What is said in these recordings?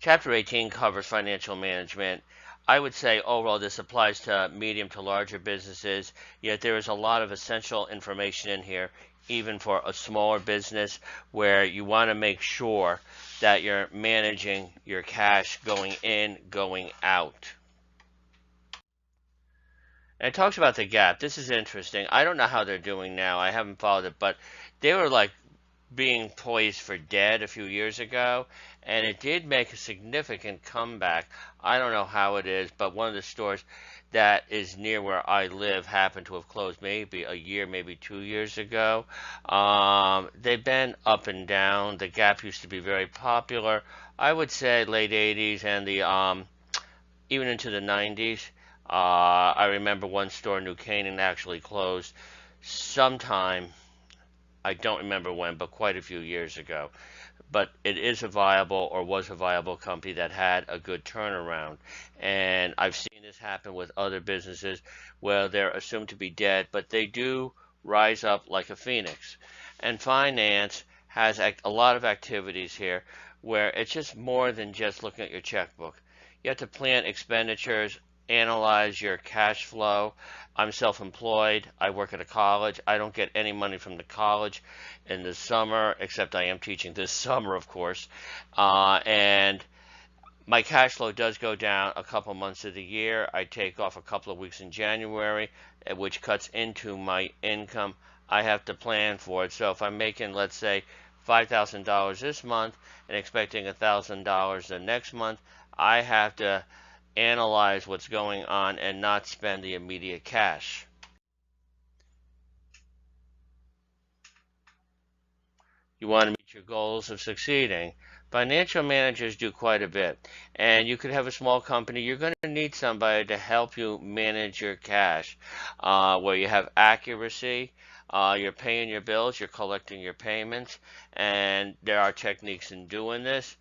Chapter 18 covers financial management. I would say overall this applies to medium to larger businesses, yet there is a lot of essential information in here, even for a smaller business, where you want to make sure that you're managing your cash going in, going out. And it talks about the gap. This is interesting. I don't know how they're doing now. I haven't followed it, but they were like being poised for dead a few years ago, and it did make a significant comeback. I don't know how it is, but one of the stores that is near where I live happened to have closed maybe a year, maybe 2 years ago. They've been up and down. The Gap used to be very popular. I would say late 80s and the even into the 90s. I remember one store, New Canaan, actually closed sometime. I don't remember when, but quite a few years ago. But it is a viable, or was a viable, company that had a good turnaround. And I've seen this happen with other businesses where they're assumed to be dead, but they do rise up like a phoenix. And finance has a lot of activities here where it's just more than just looking at your checkbook. You have to plan expenditures, analyze your cash flow. I'm self-employed. I work at a college. I don't get any money from the college in the summer, except I am teaching this summer, of course. And my cash flow does go down a couple months of the year. I take off a couple of weeks in January, which cuts into my income. I have to plan for it. So if I'm making, let's say, $5,000 this month and expecting $1,000 the next month, I have to analyze what's going on and not spend the immediate cash. You want to meet your goals of succeeding. Financial managers do quite a bit, and you could have a small company. You're going to need somebody to help you manage your cash, where you have accuracy. You're paying your bills, you're collecting your payments, and there are techniques in doing this.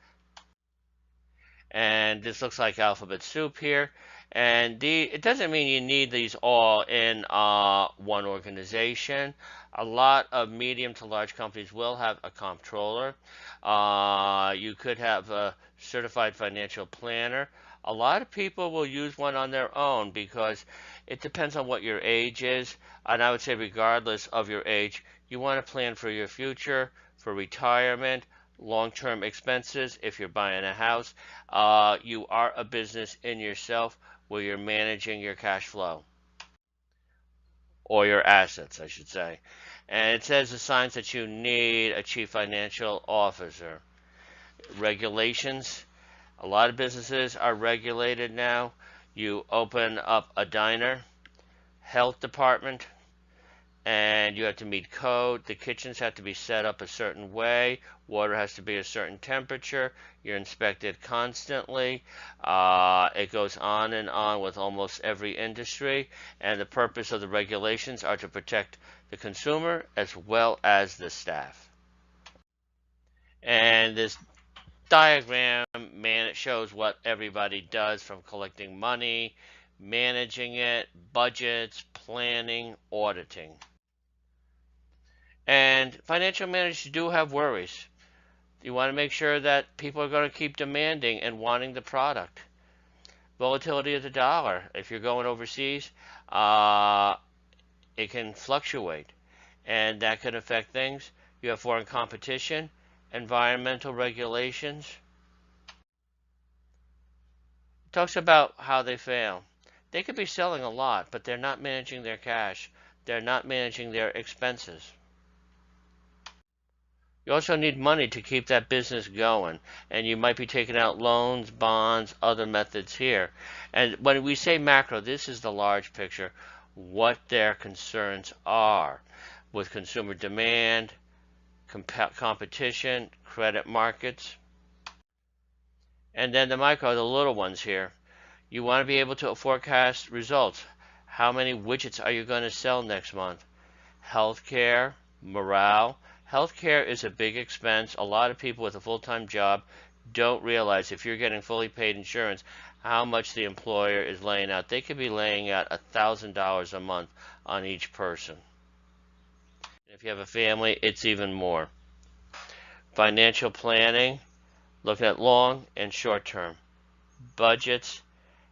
And this looks like alphabet soup here. And it doesn't mean you need these all in one organization. A lot of medium to large companies will have a comptroller. You could have a certified financial planner. A lot of people will use one on their own because it depends on what your age is. And I would say regardless of your age, you want to plan for your future, for retirement, long-term expenses. If you're buying a house, you are a business in yourself where you're managing your cash flow, or your assets, I should say. And it says the signs that you need a chief financial officer. Regulations. A lot of businesses are regulated now. You open up a diner, health department, and you have to meet code. The kitchens have to be set up a certain way. Water has to be a certain temperature. You're inspected constantly. It goes on and on with almost every industry. And the purpose of the regulations are to protect the consumer as well as the staff. And this diagram, man, it shows what everybody does, from collecting money, managing it, budgets, planning, auditing. And financial managers do have worries. You want to make sure that people are going to keep demanding and wanting the product. Volatility of the dollar. If you're going overseas, it can fluctuate, and that can affect things. You have foreign competition, environmental regulations. It talks about how they fail. They could be selling a lot, but they're not managing their cash. They're not managing their expenses. You also need money to keep that business going, and you might be taking out loans, bonds, other methods here. And when we say macro, this is the large picture, what their concerns are with consumer demand, competition, credit markets. And then the micro, the little ones here. You want to be able to forecast results. How many widgets are you going to sell next month? Healthcare, morale. Healthcare is a big expense. A lot of people with a full-time job don't realize, if you're getting fully paid insurance, how much the employer is laying out. They could be laying out $1,000 a month on each person. If you have a family, it's even more. Financial planning. Looking at long and short term. Budgets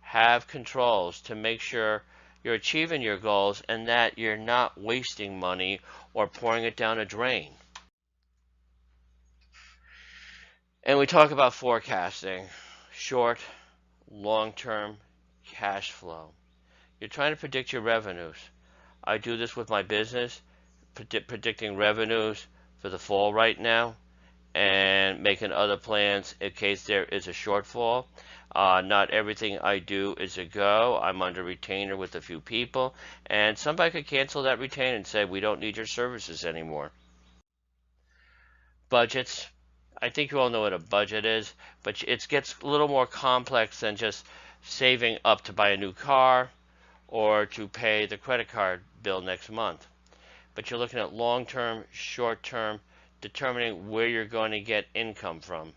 have controls to make sure you're achieving your goals and that you're not wasting money or pouring it down a drain. And we talk about forecasting, short, long-term cash flow. You're trying to predict your revenues. I do this with my business, predicting revenues for the fall right now and making other plans in case there is a shortfall. Not everything I do is a go. I'm under retainer with a few people, and somebody could cancel that retainer and say, we don't need your services anymore. Budgets. I think you all know what a budget is, but it gets a little more complex than just saving up to buy a new car or to pay the credit card bill next month. But you're looking at long-term, short-term, determining where you're going to get income from.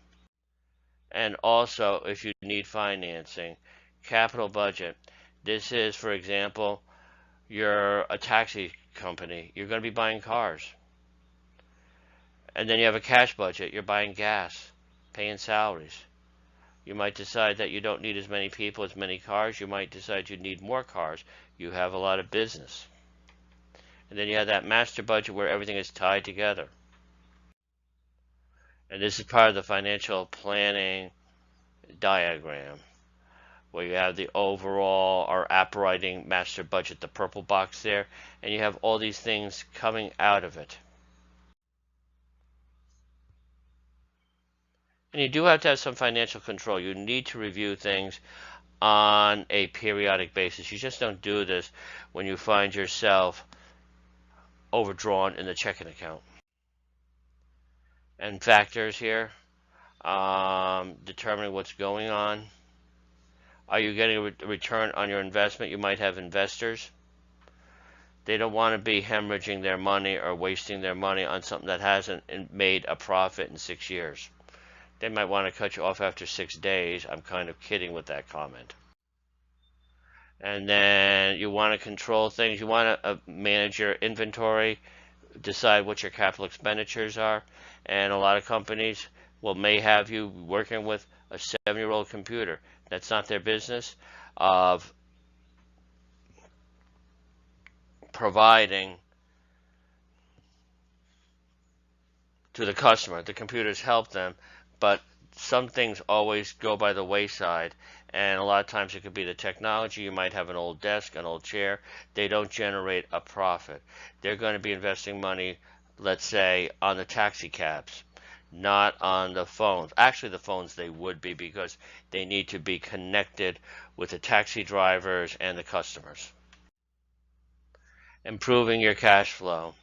And also, if you need financing, capital budget. This is, for example, you're a taxi company. You're going to be buying cars. And then you have a cash budget. You're buying gas, paying salaries. You might decide that you don't need as many people, as many cars. You might decide you need more cars. You have a lot of business. And then you have that master budget where everything is tied together. And this is part of the financial planning diagram, where you have the overall or operating master budget, the purple box there, and you have all these things coming out of it. And you do have to have some financial control. You need to review things on a periodic basis. You just don't do this when you find yourself overdrawn in the checking account. And factors here, determining what's going on. Are you getting a return on your investment? You might have investors. They don't want to be hemorrhaging their money or wasting their money on something that hasn't made a profit in 6 years. They might want to cut you off after 6 days. I'm kind of kidding with that comment. And then you want to control things. You want to manage your inventory, decide what your capital expenditures are. And a lot of companies may have you working with a 7-year-old computer. That's not their business of providing to the customer. The computers help them, but some things always go by the wayside, and a lot of times it could be the technology. You might have an old desk, an old chair. They don't generate a profit. They're going to be investing money, let's say, on the taxi cabs, not on the phones. Actually, the phones they would be, because they need to be connected with the taxi drivers and the customers. Improving your cash flow.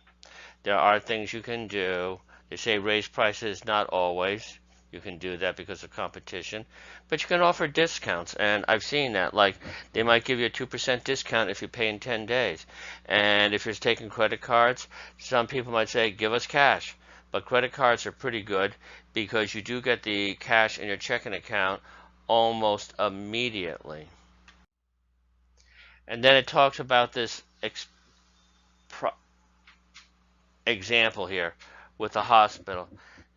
There are things you can do. They say raise prices, not always. You can do that because of competition, but you can offer discounts, and I've seen that. Like, they might give you a 2% discount if you pay in 10 days. And if you're taking credit cards, some people might say, give us cash. But credit cards are pretty good because you do get the cash in your checking account almost immediately. And then it talks about this example here with the hospital.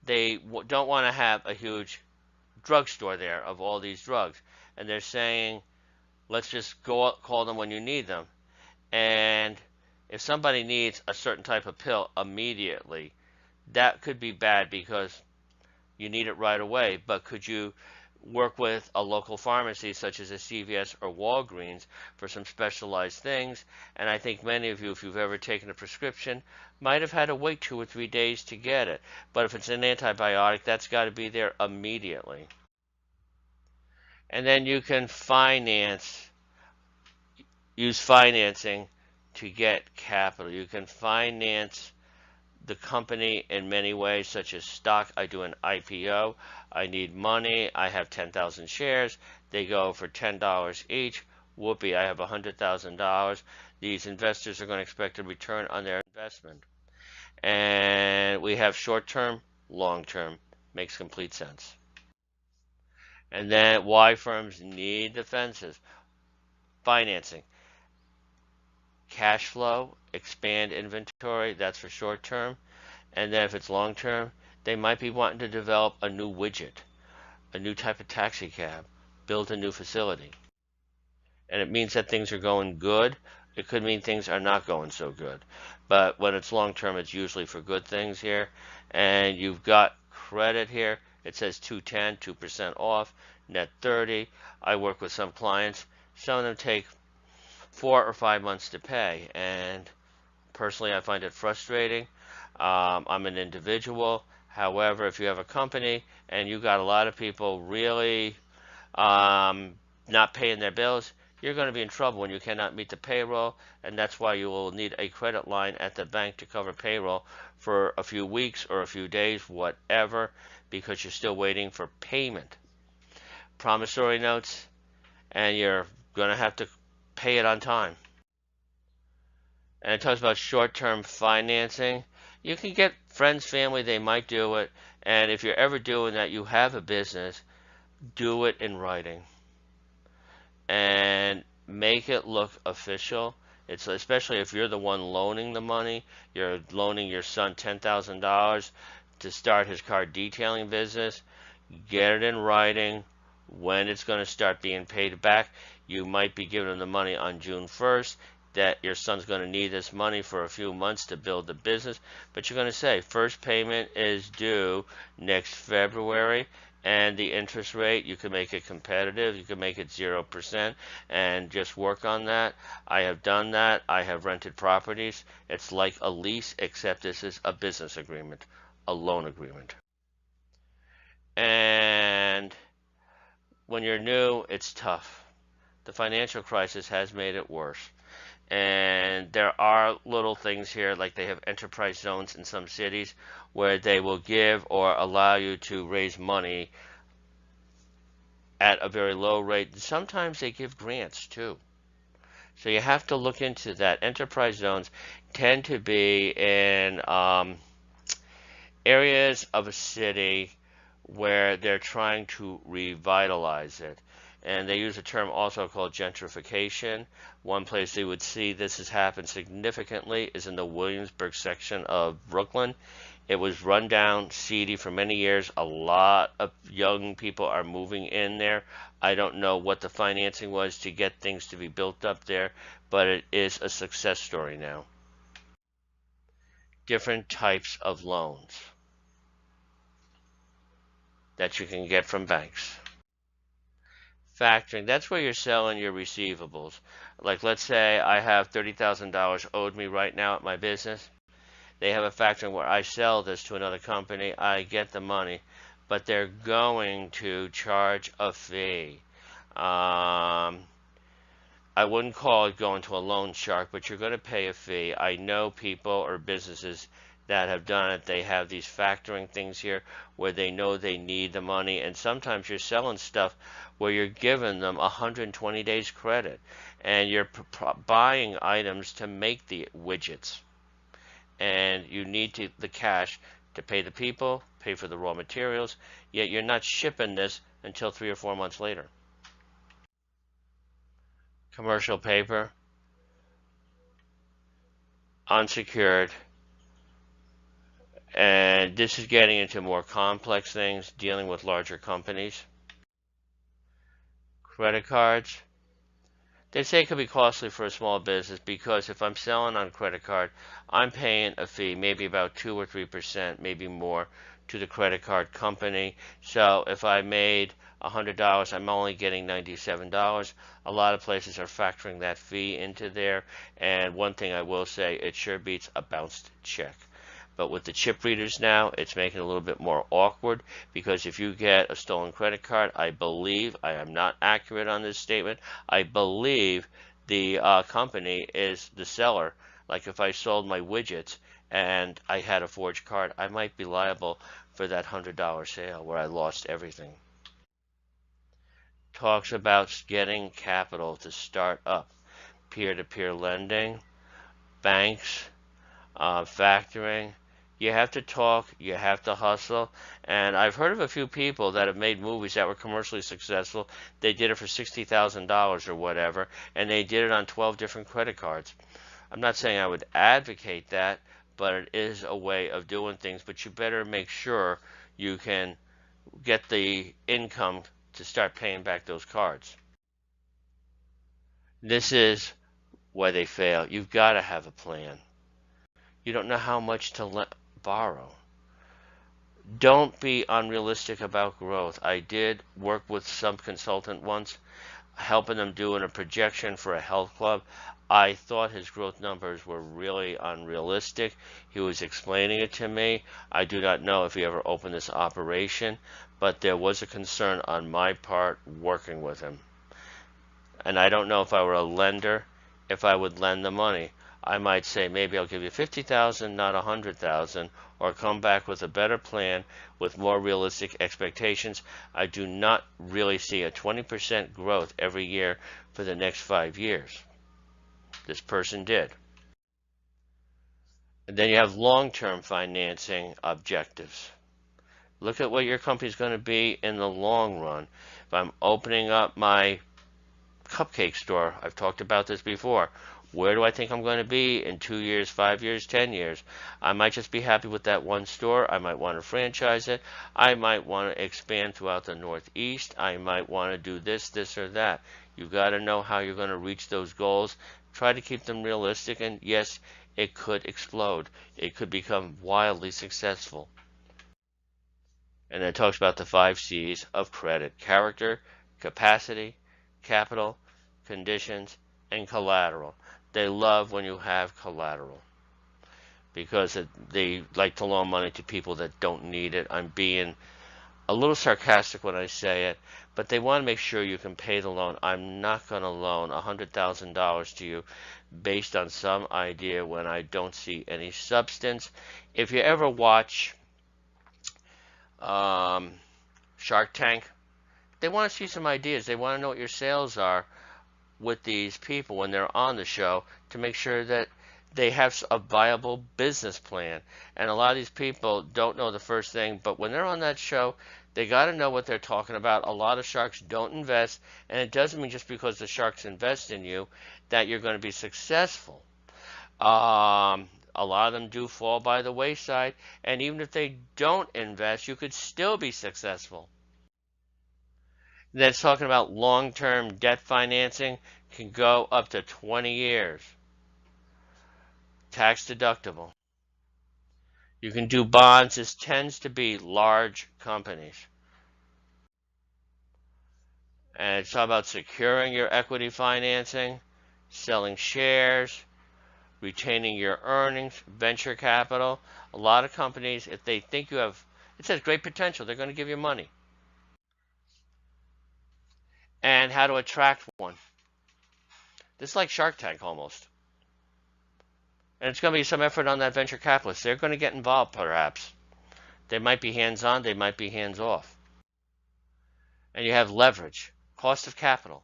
They don't want to have a huge drugstore there of all these drugs. And they're saying, let's just go call them when you need them. And if somebody needs a certain type of pill immediately, that could be bad because you need it right away. But could you work with a local pharmacy such as a CVS or Walgreens for some specialized things? And I think many of you, if you've ever taken a prescription, might have had to wait 2 or 3 days to get it. But if it's an antibiotic, that's got to be there immediately. And then you can use financing to get capital. You can finance the company in many ways, such as stock. I do an IPO. I need money. I have 10,000 shares. They go for $10 each. Whoopee, I have $100,000. These investors are going to expect a return on their investment. And we have short-term, long-term. Makes complete sense. And then why firms need defenses. Financing. Cash flow, expand inventory, that's for short term. And then if it's long term, they might be wanting to develop a new widget. a new type of taxi cab, build a new facility. And it means that things are going good. It could mean things are not going so good. But when it's long term, it's usually for good things here. And you've got credit here. It says 210, 2% off, net 30. I work with some clients. Some of them take 4 or 5 months to pay. And personally, I find it frustrating. I'm an individual. However, if you have a company and you got a lot of people really not paying their bills, you're going to be in trouble when you cannot meet the payroll, and that's why you will need a credit line at the bank to cover payroll for a few weeks or a few days, whatever, because you're still waiting for payment. Promissory notes, and you're going to have to pay it on time. And it talks about short-term financing. You can get friends, family, they might do it, and if you're ever doing that, you have a business, do it in writing and make it look official. It's especially if you're the one loaning the money, you're loaning your son $10,000 to start his car detailing business. Get it in writing when it's going to start being paid back. You might be giving him the money on June 1st, that your son's going to need this money for a few months to build the business, but you're going to say first payment is due next February, and the interest rate, you can make it competitive, you can make it 0%, and just work on that. I have done that. I have rented properties. It's like a lease, except this is a business agreement, a loan agreement. And when you're new, it's tough. The financial crisis has made it worse. And there are little things here, like they have enterprise zones in some cities where they will give or allow you to raise money at a very low rate. Sometimes they give grants too. So you have to look into that. Enterprise zones tend to be in areas of a city where they're trying to revitalize it. And they use a term also called gentrification. One place they would see this has happened significantly is in the Williamsburg section of Brooklyn. It was run down, seedy for many years. A lot of young people are moving in there. I don't know what the financing was to get things to be built up there, but it is a success story now. Different types of loans that you can get from banks. Factoring, that's where you're selling your receivables. Like, let's say I have $30,000 owed me right now at my business. They have a factoring where I sell this to another company, I get the money, but they're going to charge a fee. I wouldn't call it going to a loan shark, but you're going to pay a fee. I know people or businesses that have done it. They have these factoring things here where they know they need the money, and sometimes you're selling stuff where you're giving them 120 days credit, and you're buying items to make the widgets, and you need the cash to pay the people, pay for the raw materials, yet you're not shipping this until 3 or 4 months later. Commercial paper, unsecured, and this is getting into more complex things, dealing with larger companies. Credit cards, they say it could be costly for a small business because if I'm selling on credit card, I'm paying a fee, maybe about 2 or 3%, maybe more, to the credit card company. So if I made $100, I'm only getting $97. A lot of places are factoring that fee into there. And one thing I will say, it sure beats a bounced check. But with the chip readers now, it's making it a little bit more awkward because if you get a stolen credit card, I believe, I am not accurate on this statement, I believe the company is the seller. Like if I sold my widgets and I had a forged card, I might be liable for that $100 sale where I lost everything. Talks about getting capital to start up. Peer-to-peer lending, banks, factoring. You have to talk, you have to hustle, and I've heard of a few people that have made movies that were commercially successful. They did it for $60,000 or whatever, and they did it on 12 different credit cards. I'm not saying I would advocate that, but it is a way of doing things, but you better make sure you can get the income to start paying back those cards. This is why they fail. You've got to have a plan. You don't know how much to borrow. Don't be unrealistic about growth. I did work with some consultant once, helping them doing a projection for a health club. I thought his growth numbers were really unrealistic. He was explaining it to me. I do not know if he ever opened this operation, but there was a concern on my part working with him. And I don't know if I were a lender, if I would lend the money. I might say maybe I'll give you 50,000, not 100,000, or come back with a better plan with more realistic expectations. I do not really see a 20% growth every year for the next 5 years. This person did. And then you have long-term financing objectives. Look at what your company's going to be in the long run. If I'm opening up my cupcake store, I've talked about this before. Where do I think I'm going to be in 2 years, 5 years, 10 years? I might just be happy with that one store. I might want to franchise it. I might want to expand throughout the Northeast. I might want to do this, or that. You've got to know how you're going to reach those goals. Try to keep them realistic, and yes, it could explode. It could become wildly successful. And then it talks about the 5 C's of credit: character, capacity, capital, conditions, and collateral. They love when you have collateral because they like to loan money to people that don't need it. I'm being a little sarcastic when I say it, but they want to make sure you can pay the loan. I'm not going to loan $100,000 to you based on some idea when I don't see any substance. If you ever watch Shark Tank, they want to see some ideas. They want to know what your sales are with these people when they're on the show to make sure that they have a viable business plan. And a lot of these people don't know the first thing, but when they're on that show, they got to know what they're talking about. A lot of sharks don't invest, and it doesn't mean just because the sharks invest in you that you're going to be successful. A lot of them do fall by the wayside, and even if they don't invest, you could still be successful. That's talking about long-term debt financing, can go up to 20 years. Tax deductible. You can do bonds. This tends to be large companies. And it's all about securing your equity financing, selling shares, retaining your earnings, venture capital. A lot of companies, if they think you have, it says great potential, they're going to give you money. And how to attract one. This is like Shark Tank almost. And it's going to be some effort on that venture capitalist. They're going to get involved, perhaps. They might be hands-on, they might be hands-off. And you have leverage, cost of capital.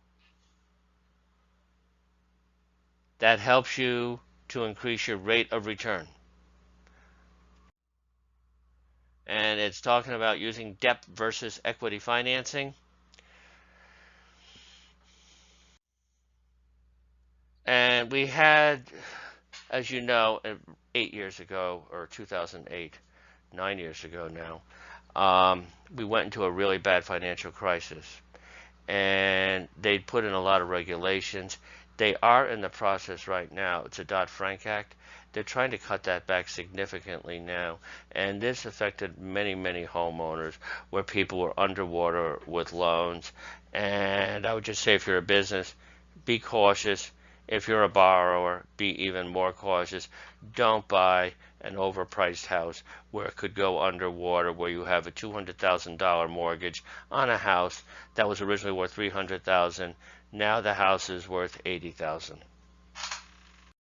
That helps you to increase your rate of return. And it's talking about using debt versus equity financing. And we had, as you know, 8 years ago, or 2008, 9 years ago now, we went into a really bad financial crisis. And they put in a lot of regulations. They are in the process right now. It's a Dodd-Frank Act. They're trying to cut that back significantly now. And this affected many, many homeowners where people were underwater with loans. And I would just say if you're a business, be cautious. If you're a borrower, be even more cautious. Don't buy an overpriced house where it could go underwater, where you have a $200,000 mortgage on a house that was originally worth $300,000. Now the house is worth $80,000.